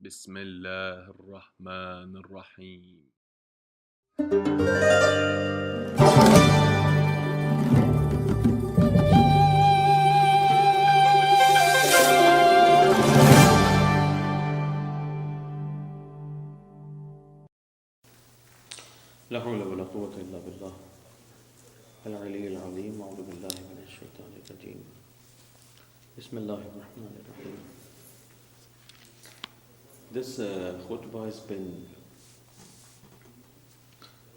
بسم الله الرحمن الرحيم. لا حول ولا قوة إلا بالله العلي العظيم. أعوذ بالله من الشيطان الرجيم. بسم الله الرحمن الرحيم. This khutbah has been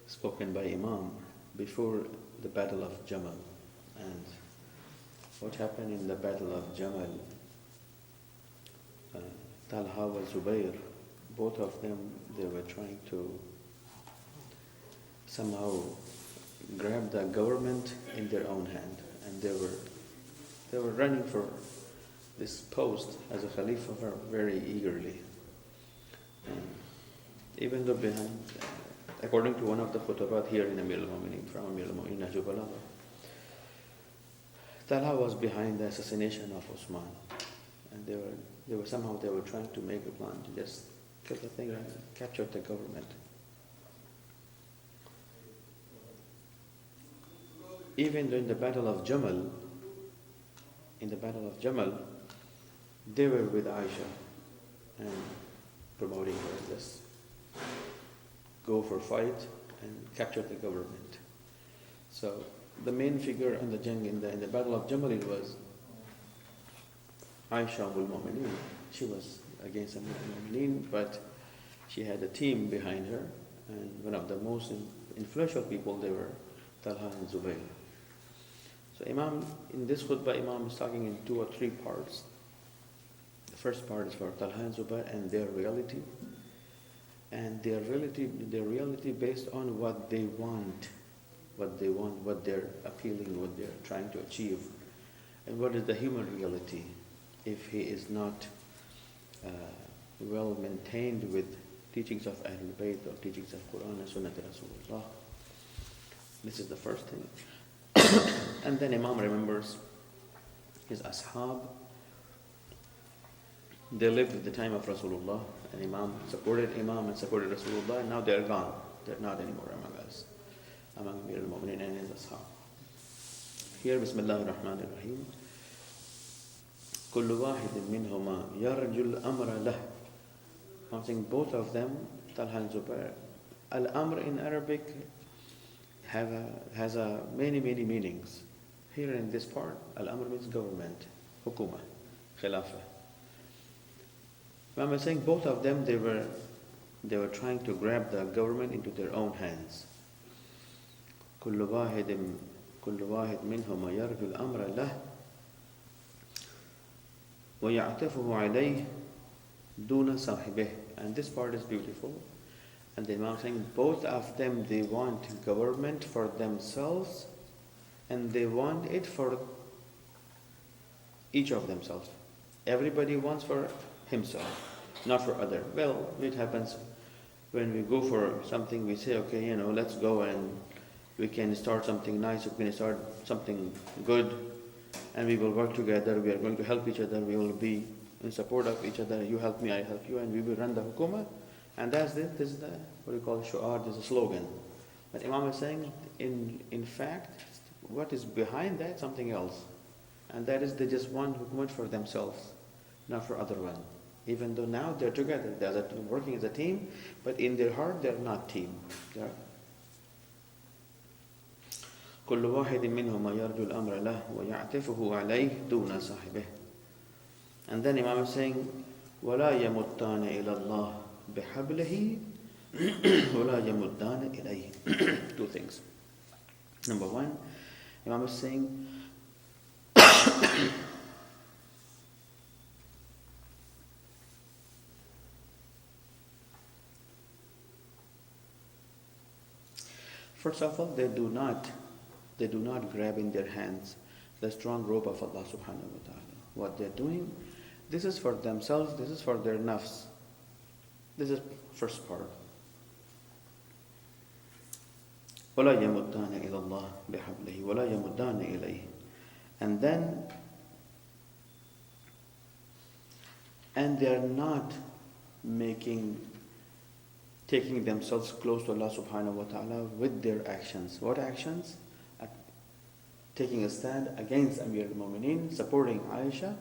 spoken by Imam before the Battle of Jamal. And what happened in the Battle of Jamal, Talhah and az-Zubayr, both of them, they were trying to somehow grab the government in their own hand, and they were running for this post as a Khalifa very eagerly. And even though behind, according to one of the khutabat here in Amir al-Mu'minin, from Amir al-Mu'minin Najib Talhah was behind the assassination of Osman, and they were trying to make a plan to just kill the thing and capture the government. Even in the Battle of Jamal, they were with Aisha and promoting her, just go for fight and capture the government. So the main figure in the Battle of Jamal, it was Aisha al-Mu'minin. She was against al-Mu'minin, but she had a team behind her, and one of the most influential people, they were Talhah and Zubayr. So Imam, in this khutbah, Imam is talking in 2 or 3 parts. The first part is for Talhah and Zubayr and their reality. And their reality based on what they want, what they're appealing, what they're trying to achieve. And what is the human reality if he is not well maintained with teachings of Ahlul Bayt or teachings of Quran and Sunnah Rasulullah. This is the first thing. And then Imam remembers his ashab. They lived at the time of Rasulullah, and Imam supported Rasulullah, and now they're gone. They're not anymore among us, among Amir al-Mu'minin and his ashab. Here, Bismillah ar-Rahman ar-Rahim. كل واحد منهما يرجو الأمر له. I'm saying both of them, Talhah and Zubayr. Al-Amr in Arabic has many meanings. Here in this part, Al-Amr means government, Hukuma, Khilafah. I'm saying both of them, they were trying to grab the government into their own hands. كل واحد منهما يرجو الأمر له ويعتفه عليه دون صاحبه. And this part is beautiful. And the Imam is saying both of them, they want government for themselves, and they want it for each of themselves. Everybody wants for himself, not for other. Well, it happens when we go for something, we say, okay, let's go and we can start something nice, we can start something good, and we will work together, we are going to help each other, we will be in support of each other, you help me, I help you, and we will run the hukuma. And this is the, what we call shu'ar, this is a slogan. But Imam is saying, in fact, what is behind that, something else. And that is they just want hukumat for themselves, not for other one. Even though now they're together, they're working as a team, but in their heart they're not team. كل واحد منهما يرجو الأمر له ويعتفه عليه دون صاحبه. And then Imam is saying, ولا يمتان إلى الله بحبله ولا يمدان إليه. 2 things. Number 1, Imam is saying first of all, they do not grab in their hands the strong rope of Allah subhanahu wa ta'ala. What they're doing, this is for themselves, this is for their nafs. This is first part. وَلَا يَمُدَّانَ إِلَى اللَّهِ بِحَبْلِهِ وَلَا يَمُدَّانَ إِلَيْهِ. And then, they are not taking themselves close to Allah subhanahu wa ta'ala with their actions. What actions? Taking a stand against Amir al-Mu'mineen, supporting Aisha,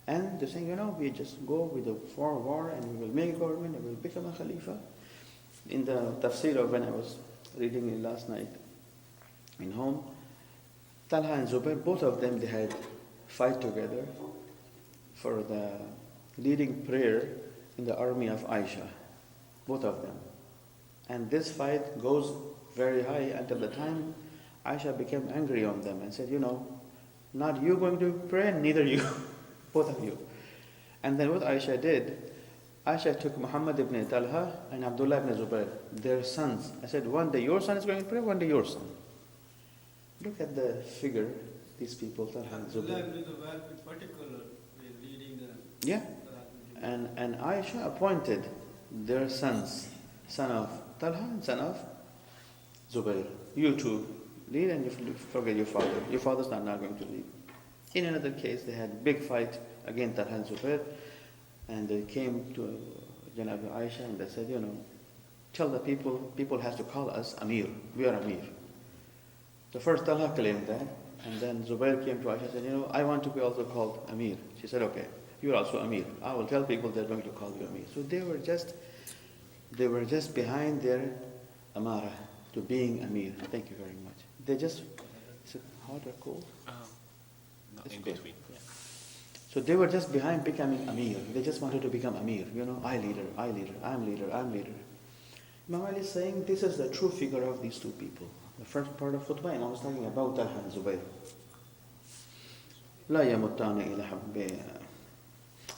and they're saying, we just go with the war and we will make a government and we will become a Khalifa. In the tafsir of when I was reading it last night in home, Talhah and Zubayr, both of them, they had fight together for the leading prayer in the army of Aisha. Both of them. And this fight goes very high until the time Aisha became angry on them and said, not you going to pray and neither you, both of you. And then what Aisha did, Aisha took Muhammad ibn Talhah and Abdullah ibn Zubayr, their sons. I said, one day your son is going to pray, one day your son. Look at the figure, these people, Talhah and Zubayr. Abdullah ibn Zubayr in particular, leading the... Yeah. And Aisha appointed their sons, son of Talha and son of Zubayr. You two lead and you forget your father. Your father's not going to lead. In another case, they had big fight against Talha and Zubayr, and they came to Janab Aisha and they said, tell the people has to call us Amir. We are Amir. The first Talha claimed that, and then Zubayr came to Aisha and said, I want to be also called Amir. She said, okay, you are also Amir. I will tell people they're going to call you Amir. So they were just behind their Amara to being Amir. Thank you very much. They just, is it hot or cold? Not It's in good. between. Yeah. So they were just behind becoming Amir. They just wanted to become Amir. I leader, I'm leader. Imam Ali is saying this is the true figure of these two people. The first part of khutbah, Imam was talking about Talha and Zubayr. لا يمتان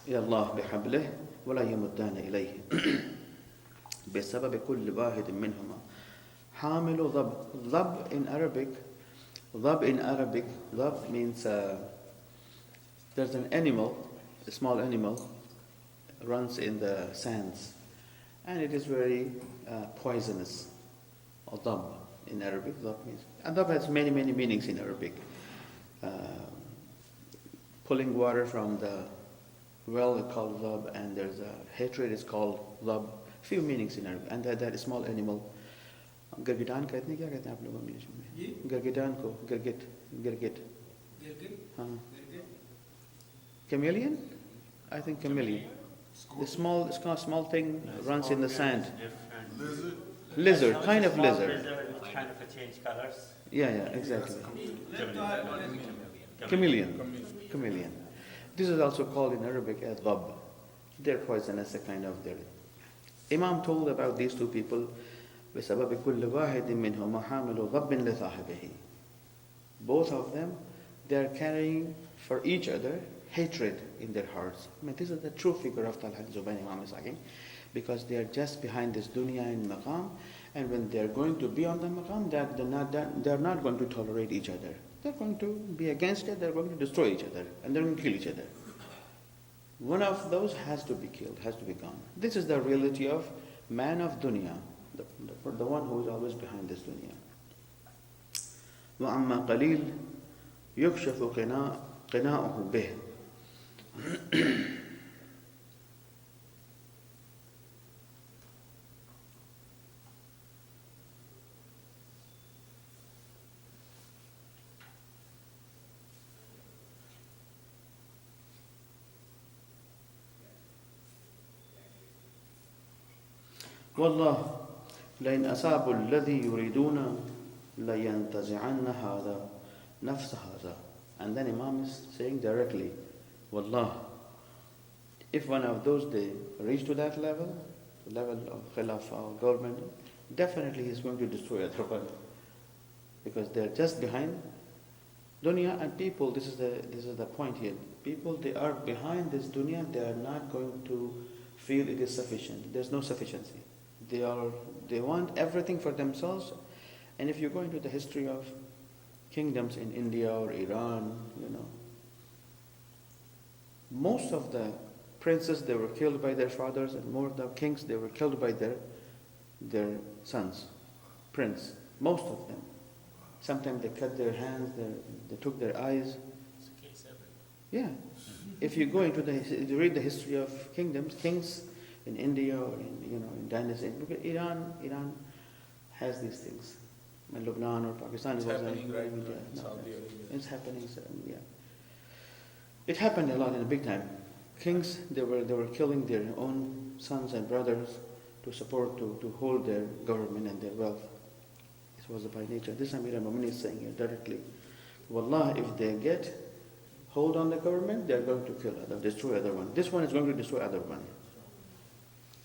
إلى الله بحبله ولا يمتان إليه بسبب كل واحد منهما حامل ضب. ضب in Arabic, ضب means there's an animal, a small animal, runs in the sands, and it is very poisonous. Or ضب in Arabic, ضب means, and ضب has many meanings in Arabic. Pulling water from the well is called ضب, and there's a hatred is called ضب. Few meanings in Arabic, and that small animal. गिरगिटान कहते हैं, क्या कहते हैं आप लोग English में? गिरगिटान को गिरगिट. हाँ. Chameleon? I think chameleon. The small thing runs in the sand. Lizard, kind of lizard. Kind of change colors. Yeah, exactly. Chameleon. This is also called in Arabic as dhab. They're poisonous, a kind of their. Imam told about these two people, بسبب كل واحد منهما حامل ضب لصاحبه. Both of them, they are carrying for each other hatred in their hearts. This is the true figure of Talha and Zubayr, Imam is saying, because they are just behind this dunya and maqam, and when they are going to be on the maqam, they are not going to tolerate each other. They're going to be against it, they're going to destroy each other, and they're going to kill each other. One of those has to be killed, has to be gone. This is the reality of man of dunya, the one who is always behind this dunya. وَأَمَّا قَلِيلٌ يُكْشَفُ قِنَاؤُهُ بِهِ. والله لئن أصابوا الذي يريدون لينتزعن هذا نفس هذا. And then Imam is saying directly, Wallah, if one of those they reach to that level, the level of Khilafah or government, definitely he's going to destroy other one. Because they're just behind dunya, and people, this is the point here. People, they are behind this dunya, they are not going to feel it is sufficient. There's no sufficiency. They want everything for themselves. And if you go into the history of kingdoms in India or Iran, most of the princes, they were killed by their fathers, and more of the kings, they were killed by their sons, prince, most of them. Sometimes they cut their hands, they took their eyes. It's the case everywhere. Yeah. If you go into you read the history of kingdoms, kings, in India or in dynasty. Because Iran has these things. In Lebanon or Pakistan, It's it wasn't. happening right now Yeah, in Saudi Arabia. It's happening, so, yeah. It happened a lot in the big time. Kings, they were killing their own sons and brothers to support, to hold their government and their wealth. This was by nature. This Amir al-Mu'minin is saying here directly. Wallah, if they get hold on the government, they are going to kill other, destroy other one. This one is going to destroy other one.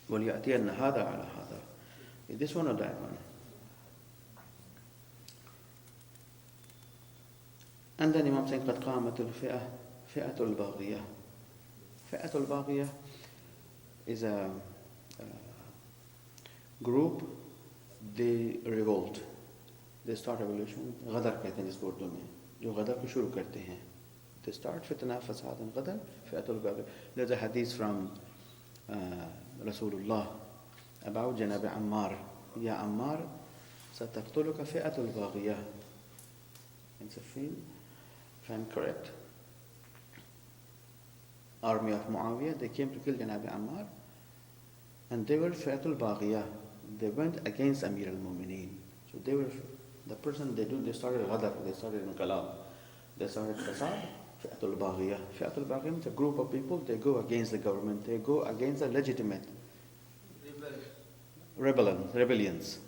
وَلْيَأْتِيَنَّ هَذَا عَلَى هَذَا. This one or that one. And then Imam saying, قَدْ قَامَتُ الْفِئَةُ فِئَةُ الْبَاغِيَةِ. فِئَةُ الْبَاغِيَةِ is a group, they revolt. They start revolution. غدر कहते हैं जिसको उर्दू में, जो गदर को शुरू करते हैं. They start فتنة فساد غدر فئة الباغية. There's a hadith from Rasulullah about Janab Ammar. Ya Ammar, ستقتلك فئة الباغية. In Safin, if I'm correct. Army of Muawiyah, they came to kill Janab Ammar, and they were فئة الباغية. They went against Amir al-Mu'minin. So they were the person they started ghadar, they started inqilab, they started fasad. فئة الباغية. فئة الباغية means a group of people, they go against the government, they go against the legitimate rebellions.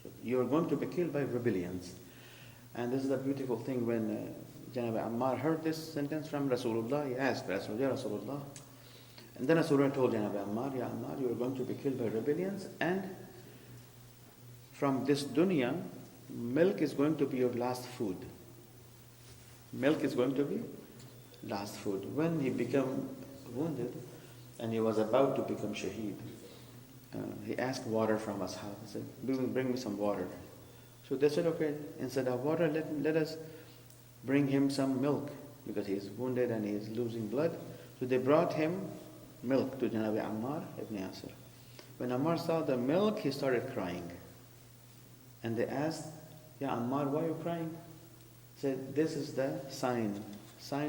So you are going to be killed by rebellions. And this is the beautiful thing when Janab Ammar heard this sentence from Rasulullah, he asked Rasulullah. And then Rasulullah told Janab Ammar, Ya Ammar, you are going to be killed by rebellions, and from this dunya, milk is going to be your last food. Milk is going to be last food. When he became wounded and he was about to become shaheed, he asked water from ashab. He said, bring me some water. So they said, okay, instead of water, let us bring him some milk, because he is wounded and he is losing blood. So they brought him milk to Janab Ammar ibn Yasir. When Ammar saw the milk, he started crying. And they asked, Ya Ammar, why are you crying? He said, this is the sign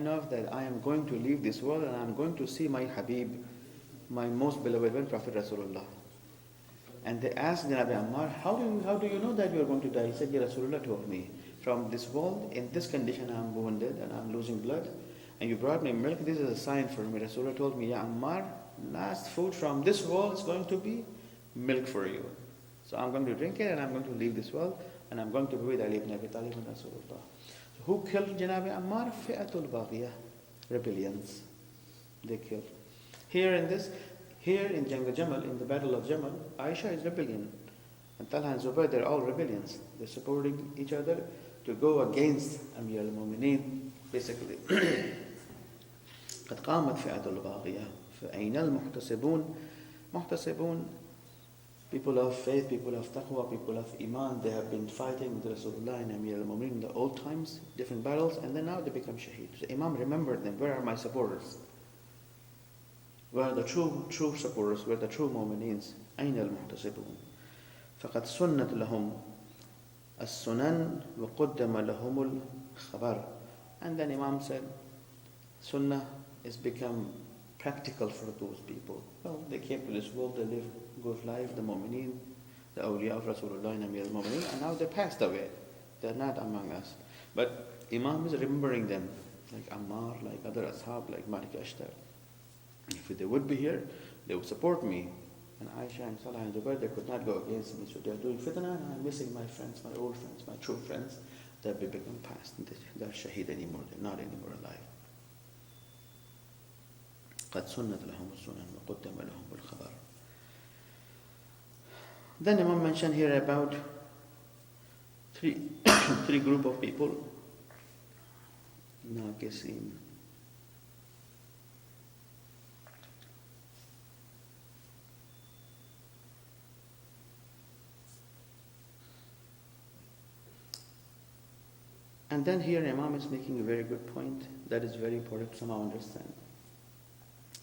of that I am going to leave this world and I am going to see my Habib, my most beloved one, Prophet Rasulullah. And they asked Janab Ammar, how do you know that you are going to die? He said, Ya Rasulullah told me, from this world, in this condition I am wounded and I am losing blood, and you brought me milk, this is a sign for me. Rasulullah told me, Ya Ammar, last food from this world is going to be milk for you. So I'm going to drink it and I'm going to leave this world and I'm going to be with Ali ibn Abi Talib and Rasulullah. So who killed Janab Ammar? Fi'atul Baghiyah, rebellions. They killed. Here in Jang al-Jamal, in the Battle of Jamal, Aisha is rebellion. And Talhah and Zubayr, they're all rebellions. They're supporting each other to go against Amir al-Mu'minin, basically. قد قامت فئة الباغية فأين المحتسبون. محتسبون, people of faith, people of taqwa, people of iman, they have been fighting with Rasulullah and Amir al-Mu'minin in the old times, different battles, and then now they become shaheed. So Imam remembered them. Where are my supporters? Where are the true supporters? Where are the true mu'minins? أين المحتسبون. فقد سنت لهم السنن وقدم لهم الخبر. And then Imam said, Sunnah is become practical for those people. Well, they came to this world, they live good life, the mu'mineen, the awliya of Rasulullah and Amir al-Mu'mineen, and now they passed away. They're not among us. But Imam is remembering them, like Ammar, like other ashab, like Malik Ashtar. If they would be here, they would support me. And Aisha and Salah and Zubayr, they could not go against me. So they're doing fitna, and I'm missing my friends, my old friends, my true friends. They've become past. They're shaheed anymore. They're not anymore alive. قد سنت لهم السنن وقدم لهم الخبر. Then Imam mentioned here about three group of people. ناقصين. And then here Imam is making a very good point that is very important to somehow understand.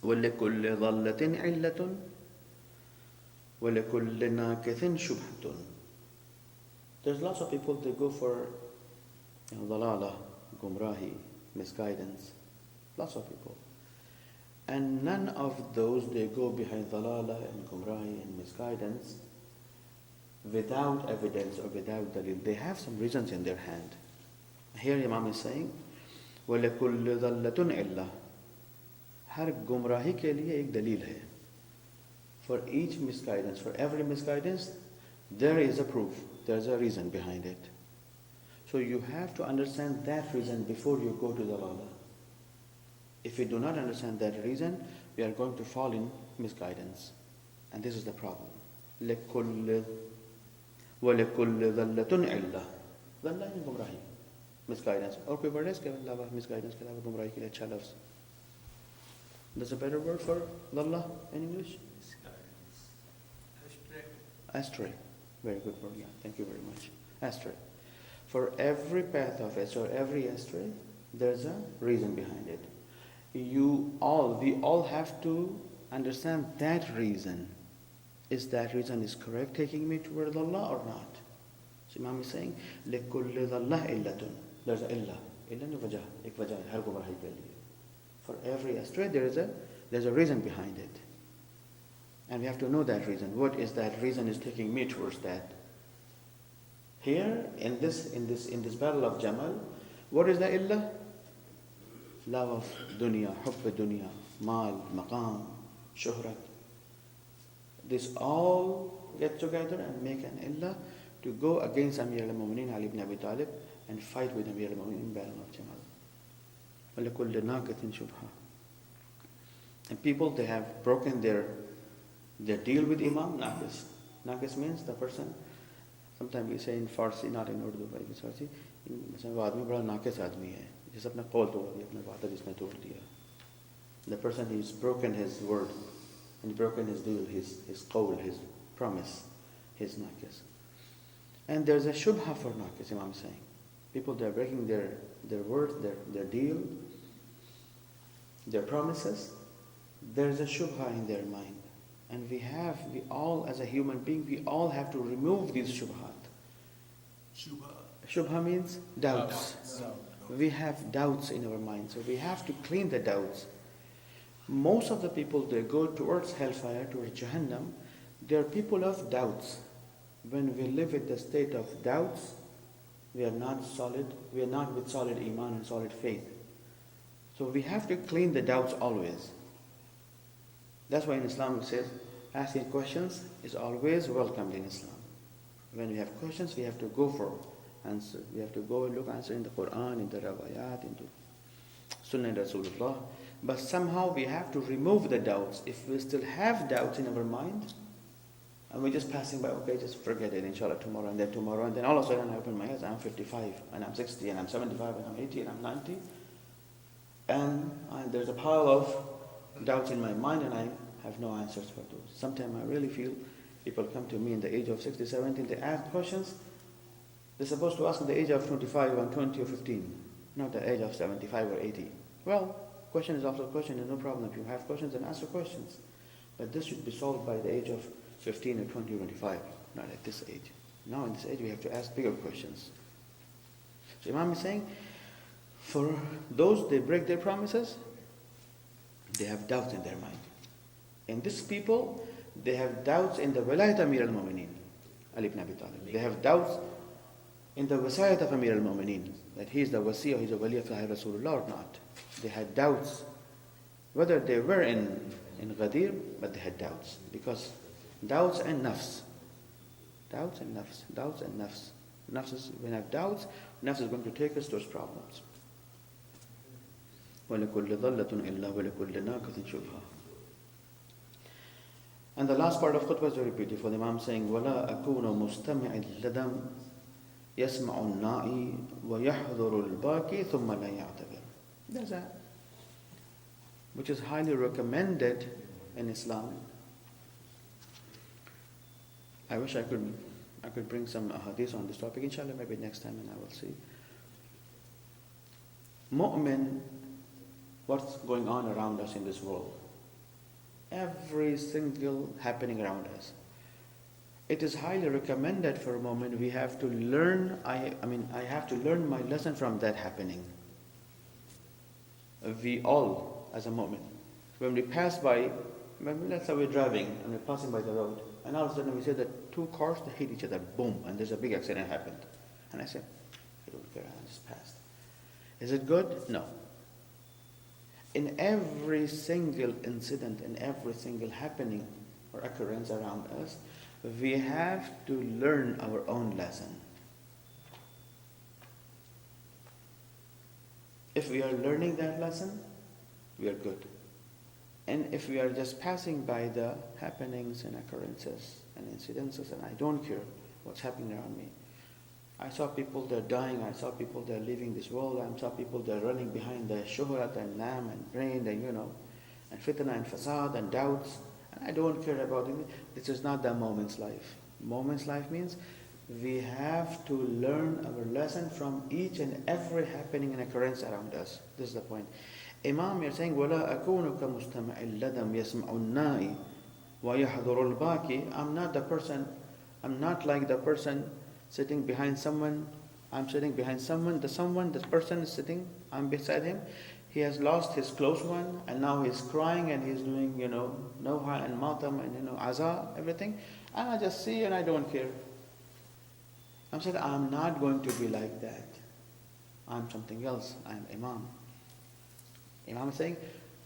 وَلِكُلِّ ضَلَّةٍ عِلَّةٌ وَلِكُلِّ نَاكِثٍ شُبْهَةٌ. There's lots of people, they go for ضلالة, gumrahi, misguidance. Lots of people. And none of those, they go behind dalala and gumrahi and misguidance without evidence or without dalil. They have some reasons in their hand. Here Imam is saying, وَلَكُلِّ ضَلَّةٌ إِلَّا. हर गुमराही के लिए एक दलील है. For each misguidance, for every misguidance, there is a proof, there is a reason behind it. So you have to understand that reason before you go to dalala. If we do not understand that reason, we are going to fall in misguidance. And this is the problem. وَلَكُلِّ ضَلَّةٌ إِلَّا. ضَلَّة in gumrahi, misguidance. और कोई word है इसके अलावा misguidance के अलावा गुमराही के लिए अच्छा लफ्ज़? There's a better word for ضَلَّة in English? Astray. Very good word, yeah. Thank you very much. Astray. For every path of astray or every astray, there's a reason behind it. We all have to understand that reason. Is that reason is correct, taking me toward Allah or not? So Imam is saying, لِكُلِّ ضَلَّةٍ إِلَّةٌ. There's a illah. Illah ni wajah. Ek wajah hai, har gumrahi ke liye. For every astray, there's a reason behind it. And we have to know that reason. What is that reason is taking me towards that? Here, in this battle of Jamal, what is the illah? Love of dunya, hubb dunya, mal, maqam, shuhrat. This all get together and make an illah to go against Amir al-Mu'mineen Ali ibn Abi Talib and fight with Amir al-Mu'mineen in battle of Jamal. وَلَكُلِّ نَاقَةٍ شُبْهَةٍ. And people, they have broken their deal with Imam. Naqis. Naqis means the person, sometimes we say in Farsi, not in Urdu, but in Farsi, वो आदमी बड़ा नाकिस आदमी है, जिस अपना कौल तोड़ दिया, अपना वादा जिसने तोड़ दिया. The person who's broken his word, and broken his deal, his qawl, his promise, his naqis. And there's a shubha for naqis, Imam is saying. People, they're breaking their word, their deal, their promises. There's a shubha in their mind. And we all, as a human being, we all have to remove these shubhat. Shubha means doubts. We have doubts in our mind, so we have to clean the doubts. Most of the people, they go towards hellfire, towards Jahannam, they are people of doubts. When we live in the state of doubts, we are not solid, we are not with solid iman and solid faith. So we have to clean the doubts always. That's why in Islam it says, asking questions is always welcomed in Islam. When we have questions, we have to go for answer. We have to go and look answer in the Quran, in the Rawayat, into Sunnah Rasulullah. But somehow we have to remove the doubts. If we still have doubts in our mind, and we're just passing by, okay, just forget it, inshallah, tomorrow, and then all of a sudden I open my eyes, I'm 55, and I'm 60, and I'm 75, and I'm 80, and I'm 90, and there's a pile of doubts in my mind, and I have no answers for those. Sometimes I really feel people come to me in the age of 60, 70, they ask questions, they're supposed to ask at the age of 25 or 20 or 15, not the age of 75 or 80. Well, question is also a question, there's no problem. If you have questions, then ask your questions. But this should be solved by the age of 15 or 20 or 25, not at this age. Now in this age we have to ask bigger questions. So Imam is saying, for those, they break their promises, they have doubts in their mind. And these people, they have doubts in the Walayat Amir al-Mu'mineen, Ali ibn Abi Talib. They have doubts in the Wasayat of Amir al-Mu'mineen, that he is the Wasi or he is the Wali of Rasulullah or not. They had doubts, whether they were in Ghadir, but they had doubts. Because doubts and nafs. Doubts and nafs. Doubts and nafs. Nafs is, when I have doubts, nafs is going to take us to those problems. وَلِكُلِّ ضَلَّةٌ إِلَّا وَلِكُلِّ نَاقَةٍ شُبْهَةٍ. And the last part of khutbah is very beautiful. The Imam saying, وَلَا أَكُونُ مُسْتَمِعِ اللَّدَمْ يَسْمَعُ النَّائِ وَيَحْضُرُ الْبَاكِ ثُمَّ لَا يَعْتَبِرُ. There's that, which is highly recommended in Islam. I wish I could bring some hadith on this topic. Inshallah, maybe next time, and I will see. Mu'min, what's going on around us in this world? Every single happening around us. It is highly recommended for a moment we have to learn, I have to learn my lesson from that happening. We all, as a mu'min, When we pass by, let's say we're driving and we're passing by the road, and all of a sudden we see that two cars, they hit each other, boom, and there's a big accident happened. And I said, I don't care, I just passed. Is it good? No. In every single incident, in every single happening or occurrence around us, we have to learn our own lesson. If we are learning that lesson, we are good. And if we are just passing by the happenings and occurrences and incidences, and I don't care what's happening around me. I saw people that are dying, I saw people that are leaving this world, I saw people that are running behind the shuhrat and nam and brain and and fitna and fasad and doubts, and I don't care about it. This is not the moment's life. Moment's life means we have to learn our lesson from each and every happening and occurrence around us. This is the point. Imam, you're saying, وَلَا أَكُونُ كَمُسْتَمِعِ اللَّذَمْ يَسْمَعُ النَّائِ وَيَحْضُرُ الْبَاكِ. I'm not the person, I'm not like the person sitting behind someone. I'm sitting behind someone, the person is sitting, I'm beside him. He has lost his close one, and now he's crying and he's doing, noha and matam and, aza, everything. And I just see and I don't care. I'm saying, I'm not going to be like that. I'm something else. I'm Imam. Imam is saying,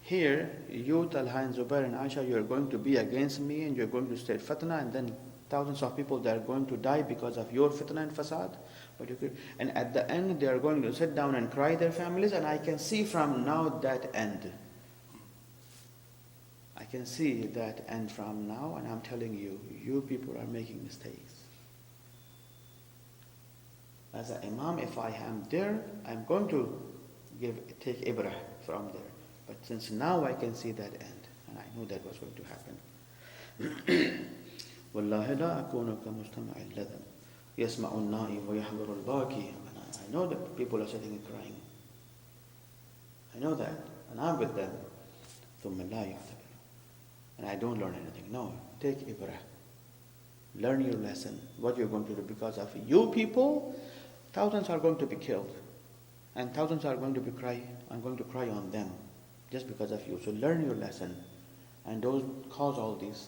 here, you, Talhah and Zubayr and Aisha, you're going to be against me and you're going to spread fitna, and then thousands of people that are going to die because of your fitna and fasad. And at the end, they are going to sit down and cry their families, and I can see from now that end. I can see that end from now, and I'm telling you, you people are making mistakes. As an Imam, if I am there, I'm going to take ibrah from there. But since now I can see that end, and I know that was going to happen. وَاللَّهِ لَا أَكُونُ كَمُسْتَمِعِ اللَّذَمْ يَسْمَعُ النَّائِ وَيَحْضُرُ الْبَاكِ. I know that people are sitting and crying. I know that, and I'm with them. ثُمَّ لَا يَعْتَبِرُ. And I don't learn anything. No, take ibrah. Learn your lesson, what you're going to do. Because of you people, thousands are going to be killed. And thousands are going to be I'm going to cry on them just because of you. So learn your lesson. And those cause all these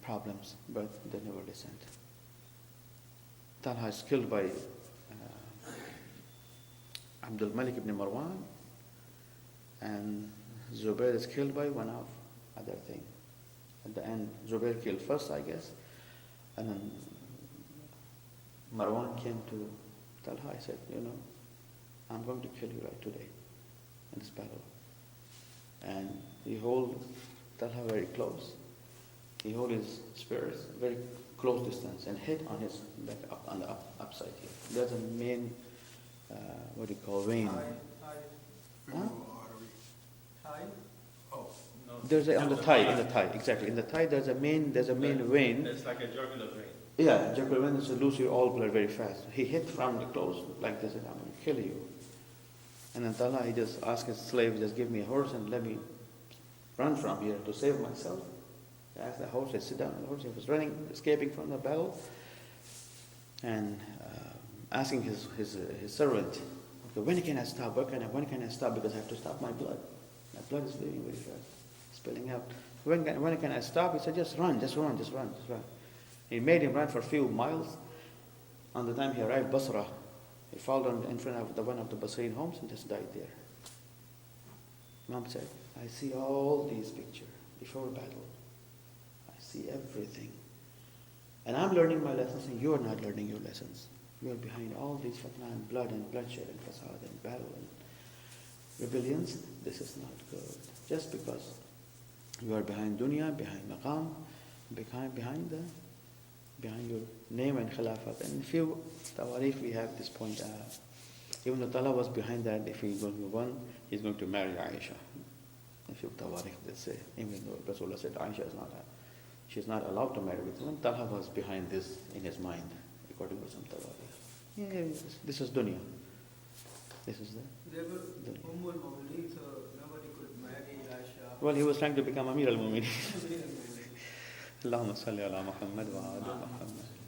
problems, but they never listened. Talhah is killed by Abdul Malik ibn Marwan, and Zubayr is killed by one of other thing. At the end, Zubayr killed first, I guess, and then Marwan came to Talhah. He said, I'm going to kill you right today in this battle. And he hold Talhah very close. He hold his spears very close distance and hit on his back on the upside here. There's a main, vein. Huh? Thigh? Oh, no. There's on the thigh, exactly. In the thigh, there's a main vein. It's like a jugular vein. Yeah, jugular vein is to lose your all blood very fast. He hit from the close like this, and I'm going to kill you. And then Talhah, he just asked his slave, just give me a horse and let me run from here to save myself. He asked the horse, he sit down on the horse. He was running, escaping from the battle, and asking his servant, okay, when can I stop? When can I stop? Because I have to stop my blood. My blood is bleeding very fast, spilling out. When can I stop? He said, just run. He made him run for a few miles. On the time he arrived Basrah, he fell down in front of one of the Basrah homes and just died there. Mom said, I see all these pictures before battle. I see everything. And I'm learning my lessons, and you're not learning your lessons. You're behind all these fitna and blood and bloodshed and fasad and battle and rebellions. This is not good. Just because you are behind dunya, behind maqam, behind your name and khilafat. And in few tawarikh we have this point. Even though Talhah was behind that, if he's going to move on, he's going to marry Aisha. In few tawarikh they say, even though Rasulullah said Aisha is she's not allowed to marry with him. Talhah was behind this in his mind, according to some tawarikh. Yeah, this is dunya. This is the They were Ummul Mawli, so nobody could marry Aisha. Well, he was trying to become Amir al-Mu'minin. اللهم صل على محمد وعلى محمد.